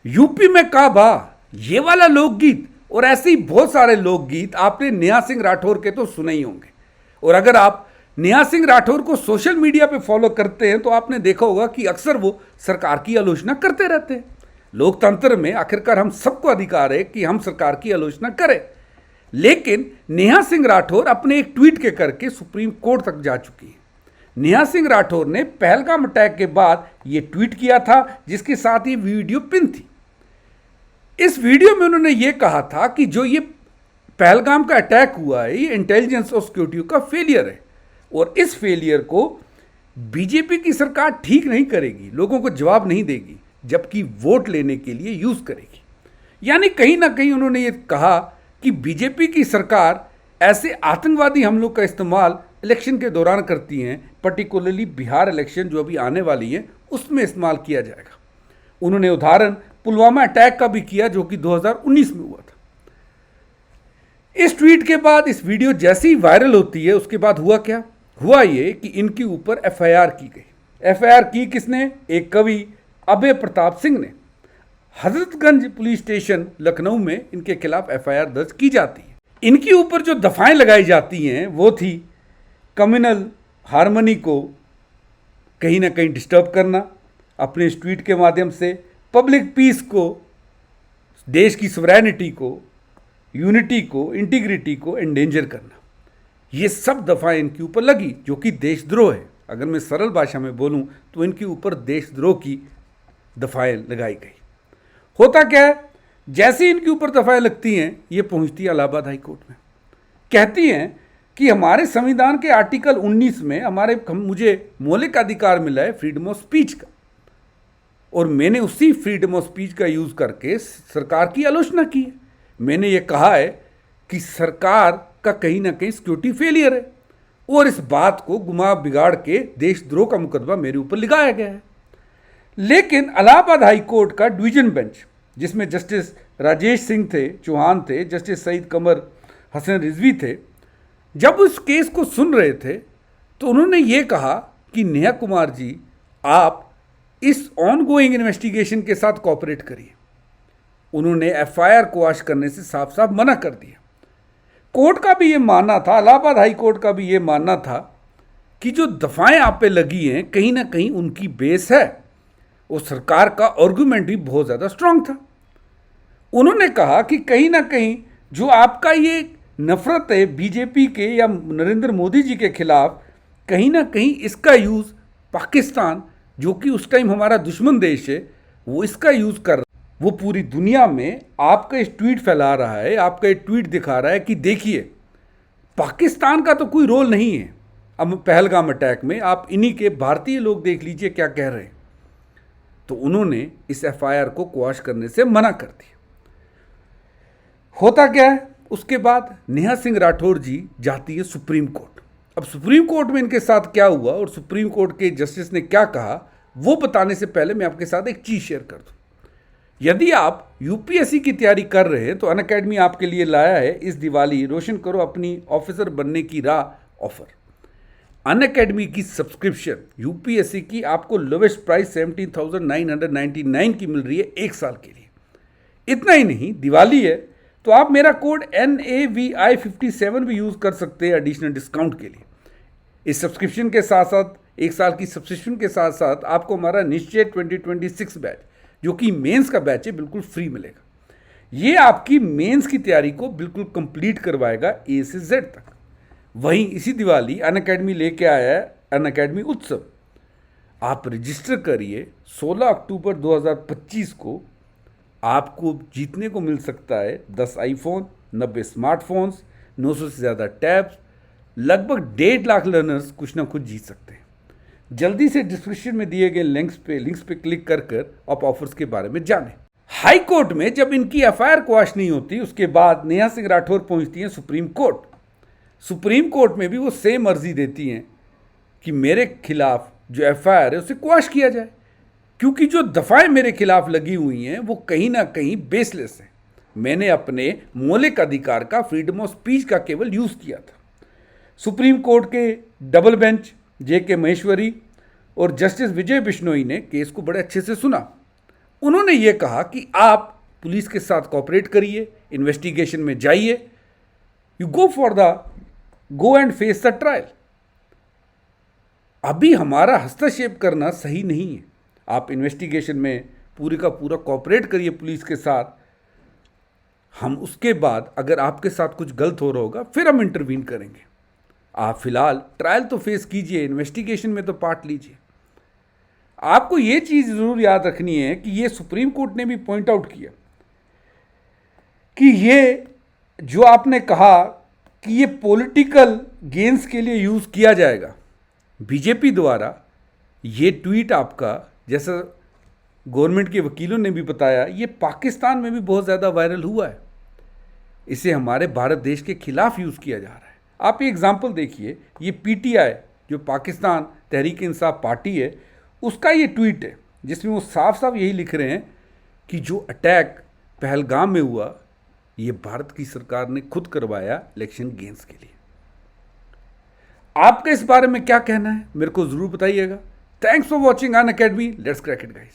UP में काबा, ये वाला लोकगीत और ऐसे ही बहुत सारे लोकगीत आपने नेहा सिंह राठौर के तो सुने ही होंगे। और अगर आप नेहा सिंह राठौर को सोशल मीडिया पे फॉलो करते हैं तो आपने देखा होगा कि अक्सर वो सरकार की आलोचना करते रहते हैं। लोकतंत्र में आखिरकार हम सबको अधिकार है कि हम सरकार की आलोचना करें, लेकिन नेहा सिंह राठौर अपने एक ट्वीट के करके सुप्रीम कोर्ट तक जा चुकी है। नेहा सिंह राठौर ने पहलगाम अटैक के बाद ये ट्वीट किया था, जिसके साथ ये वीडियो पिन थी। इस वीडियो में उन्होंने ये कहा था कि जो ये पहलगाम का अटैक हुआ है ये इंटेलिजेंस और सिक्योरिटी का फेलियर है और इस फेलियर को बीजेपी की सरकार ठीक नहीं करेगी, लोगों को जवाब नहीं देगी, जबकि वोट लेने के लिए यूज करेगी। यानी कहीं ना कहीं उन्होंने ये कहा कि बीजेपी की सरकार ऐसे आतंकवादी हमलों का इस्तेमाल इलेक्शन के दौरान करती हैं, पर्टिकुलरली बिहार इलेक्शन जो अभी आने वाली है उसमें इस्तेमाल किया जाएगा। उन्होंने उदाहरण पुलवामा अटैक का भी किया जो कि 2019 में हुआ था। इस ट्वीट के बाद इस वीडियो जैसे ही वायरल होती है उसके बाद हुआ क्या? हुआ ये कि इनके ऊपर एफआईआर की गई। एफआईआर की किसने? एक कवि अभय प्रताप सिंह ने। हजरतगंज पुलिस स्टेशन लखनऊ में इनके खिलाफ एफआईआर दर्ज की जाती है। इनके ऊपर जो दफाएं लगाई जाती हैं वो थी कम्युनल हार्मनी को कहीं ना कहीं डिस्टर्ब करना, अपने इस ट्वीट के माध्यम से पब्लिक पीस को, देश की सॉवरेनिटी को, यूनिटी को, इंटीग्रिटी को एंडेंजर करना, ये सब दफाएं इनके ऊपर लगी जो कि देशद्रोह है। अगर मैं सरल भाषा में बोलूं तो इनके ऊपर देशद्रोह की दफाएं लगाई गई। होता क्या है, जैसे ही इनके ऊपर दफाएं लगती हैं ये पहुंचती है इलाहाबाद हाई कोर्ट में। कहती हैं कि हमारे संविधान के आर्टिकल 19 में मुझे मौलिक अधिकार मिला है फ्रीडम ऑफ स्पीच का, और मैंने उसी फ्रीडम ऑफ स्पीच का यूज करके सरकार की आलोचना की है। मैंने ये कहा है कि सरकार का कहीं ना कहीं सिक्योरिटी फेलियर है और इस बात को घुमा बिगाड़ के देशद्रोह का मुकदमा मेरे ऊपर लगाया गया है। लेकिन इलाहाबाद हाई कोर्ट का डिवीजन बेंच, जिसमें जस्टिस राजेश सिंह थे, चौहान थे, जस्टिस सईद कमर हसन रिजवी थे, जब उस केस को सुन रहे थे तो उन्होंने ये कहा कि नेहा कुमार जी आप इस ऑनगोइंग इन्वेस्टिगेशन के साथ कोऑपरेट करिए। उन्होंने एफआईआर क्वाश करने से साफ साफ मना कर दिया। कोर्ट का भी ये मानना था, इलाहाबाद हाई कोर्ट का भी ये मानना था कि जो दफाएं आप पे लगी हैं कहीं ना कहीं उनकी बेस है और सरकार का आर्गुमेंट भी बहुत ज़्यादा स्ट्रांग था। उन्होंने कहा कि कहीं ना कहीं जो आपका ये नफरत है बीजेपी के या नरेंद्र मोदी जी के खिलाफ, कहीं ना कहीं इसका यूज़ पाकिस्तान, जो कि उस टाइम हमारा दुश्मन देश है, वो इसका यूज़ कर रहा है। वो पूरी दुनिया में आपका एक ट्वीट फैला रहा है, आपका एक ट्वीट दिखा रहा है कि देखिए पाकिस्तान का तो कोई रोल नहीं है अब पहलगाम अटैक में, आप इन्हीं के भारतीय लोग देख लीजिए क्या कह रहे हैं। तो उन्होंने इस एफआईआर को क्वाश करने से मना कर दिया। होता क्या है, उसके बाद नेहा सिंह राठौर जी जाती है सुप्रीम कोर्ट। अब सुप्रीम कोर्ट में इनके साथ क्या हुआ और सुप्रीम कोर्ट के जस्टिस ने क्या कहा वो बताने से पहले मैं आपके साथ एक चीज़ शेयर कर दूं। यदि आप यूपीएससी की तैयारी कर रहे हैं तो अनअकैडमी आपके लिए लाया है इस दिवाली रोशन करो अपनी ऑफिसर बनने की राह ऑफर। अनअकैडमी की सब्सक्रिप्शन यूपीएससी की आपको लोवेस्ट प्राइस 17,999 की मिल रही है एक साल के लिए। इतना ही नहीं, दिवाली है तो आप मेरा कोड NAVI57 भी यूज़ कर सकते हैं एडिशनल डिस्काउंट के लिए। इस सब्सक्रिप्शन के साथ साथ, एक साल की सब्सक्रिप्शन के साथ साथ आपको हमारा निश्चय 2026 बैच, जो कि मेंस का बैच है, बिल्कुल फ्री मिलेगा। ये आपकी मेंस की तैयारी को बिल्कुल कंप्लीट करवाएगा A से Z तक। वहीं इसी दिवाली अनअकैडमी लेके आया है अनअकैडमी उत्सव। आप रजिस्टर करिए, 16 अक्टूबर 2025 को आपको जीतने को मिल सकता है 10 आईफोन, 90 स्मार्टफोन्स, 900 से ज़्यादा टैब्स, लगभग 1.5 लाख लर्नर्स कुछ ना कुछ जीत सकते हैं। जल्दी से डिस्क्रिप्शन में दिए गए लिंक्स पे क्लिक कर आप ऑफर्स के बारे में जानें। हाई कोर्ट में जब इनकी एफआईआर क्वाश नहीं होती, उसके बाद नेहा सिंह राठौर पहुंचती हैं सुप्रीम कोर्ट। सुप्रीम कोर्ट में भी वो सेम अर्जी देती हैं कि मेरे खिलाफ जो एफआईआर है उसे क्वाश किया जाए, क्योंकि जो दफाएं मेरे खिलाफ लगी हुई हैं वो कहीं ना कहीं बेसलेस हैं। मैंने अपने मौलिक अधिकार का, फ्रीडम ऑफ स्पीच का केवल यूज़ किया था। सुप्रीम कोर्ट के डबल बेंच JK महेश्वरी और जस्टिस विजय बिश्नोई ने केस को बड़े अच्छे से सुना उन्होंने ये कहा कि आप पुलिस के साथ कोऑपरेट करिए, इन्वेस्टिगेशन में जाइए, you go and face the trial. अभी हमारा हस्तक्षेप करना सही नहीं है। आप इन्वेस्टिगेशन में पूरी का पूरा कोऑपरेट करिए पुलिस के साथ। हम उसके बाद अगर आपके साथ कुछ गलत हो रहा होगा फिर हम इंटरवीन करेंगे। आप फिलहाल ट्रायल तो फेस कीजिए, इन्वेस्टिगेशन में तो पार्ट लीजिए। आपको ये चीज़ ज़रूर याद रखनी है कि ये सुप्रीम कोर्ट ने भी पॉइंट आउट किया कि ये जो आपने कहा कि ये पॉलिटिकल गेन्स के लिए यूज़ किया जाएगा बीजेपी द्वारा, ये ट्वीट आपका, जैसा गवर्नमेंट के वकीलों ने भी बताया, ये पाकिस्तान में भी बहुत ज़्यादा वायरल हुआ है। इसे हमारे भारत देश के खिलाफ यूज़ किया जा रहा है। आप ये एग्जाम्पल देखिए, ये पीटीआई जो पाकिस्तान तहरीक इंसाफ पार्टी है, उसका ये ट्वीट है जिसमें वो साफ साफ यही लिख रहे हैं कि जो अटैक पहलगाम में हुआ ये भारत की सरकार ने खुद करवाया इलेक्शन गेम्स के लिए। आपका इस बारे में क्या कहना है मेरे को ज़रूर बताइएगा। Thanks for watching Unacademy. Let's crack it guys.